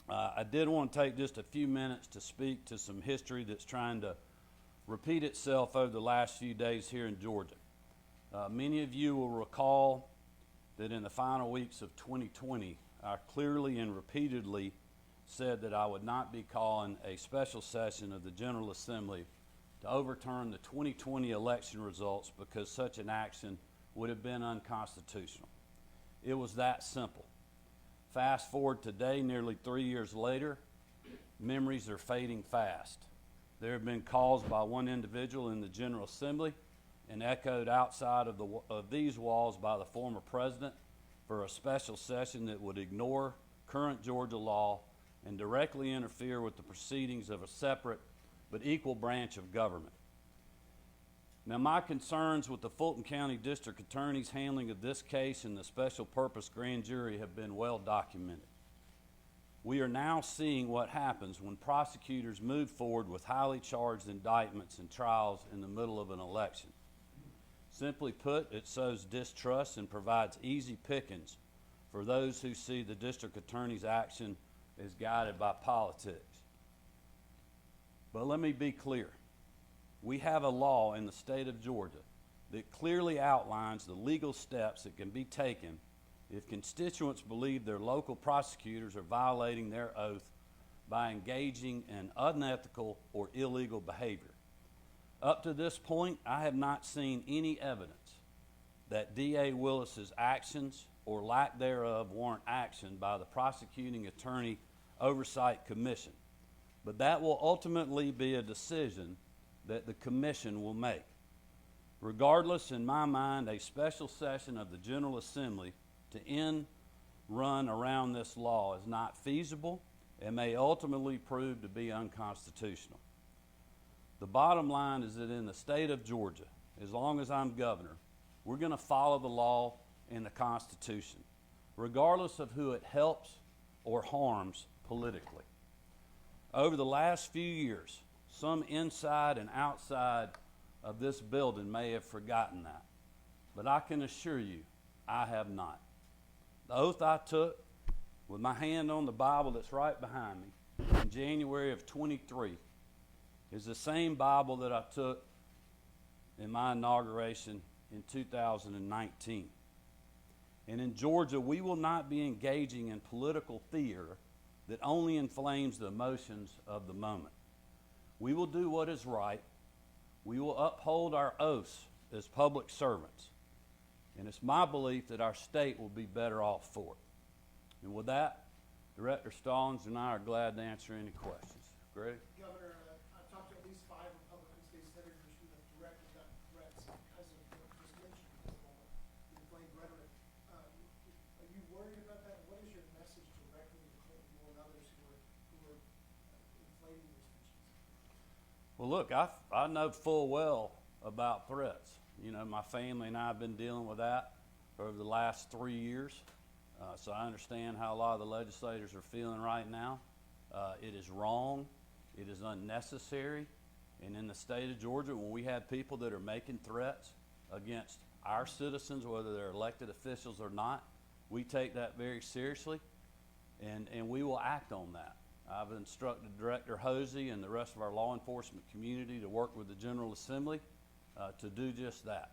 I did want to take just a few minutes to speak to some history that's trying to repeat itself over the last few days here in Georgia. Many of you will recall that in the final weeks of 2020, I clearly and repeatedly said that I would not be calling a special session of the General Assembly to overturn the 2020 election results because such an action would have been unconstitutional. It was that simple. Fast forward today, nearly 3 years later, memories are fading fast. There have been calls by one individual in the General Assembly and echoed outside of these walls by the former president for a special session that would ignore current Georgia law and directly interfere with the proceedings of a separate but equal branch of government. Now, my concerns with the Fulton County District Attorney's handling of this case and the special purpose grand jury have been well documented. We are now seeing what happens when prosecutors move forward with highly charged indictments and trials in the middle of an election. Simply put, it sows distrust and provides easy pickings for those who see the district attorney's action as guided by politics. But let me be clear. We have a law in the state of Georgia that clearly outlines the legal steps that can be taken if constituents believe their local prosecutors are violating their oath by engaging in unethical or illegal behavior. Up to this point, I have not seen any evidence that D.A. Willis's actions or lack thereof warrant action by the Prosecuting Attorney Oversight Commission. But that will ultimately be a decision that the commission will make. Regardless, in my mind, a special session of the General Assembly to end run around this law is not feasible and may ultimately prove to be unconstitutional. The bottom line is that in the state of Georgia, as long as I'm governor, we're going to follow the law and the Constitution, regardless of who it helps or harms politically. Over the last few years, some inside and outside of this building may have forgotten that, but I can assure you, I have not. The oath I took with my hand on the Bible that's right behind me in January of 23 is the same Bible that I took in my inauguration in 2019. And in Georgia, we will not be engaging in political theater that only inflames the emotions of the moment. We will do what is right. We will uphold our oaths as public servants. And it's my belief that our state will be better off for it. And with that, Director Stallings and I are glad to answer any questions. Greg? Governor, I've talked to at least 5 Republican state senators who have directly gotten threats because of what you just mentioned, the inflamed rhetoric. Are you worried about that? What is your message directly to Clinton and others who are inflating these tensions? Well, look, I know full well about threats. You know, my family and I have been dealing with that over the last 3 years. So I understand how a lot of the legislators are feeling right now. It is wrong. It is unnecessary. And in the state of Georgia, when we have people that are making threats against our citizens, whether they're elected officials or not, we take that very seriously, and we will act on that. I've instructed Director Hosey and the rest of our law enforcement community to work with the General Assembly to do just that.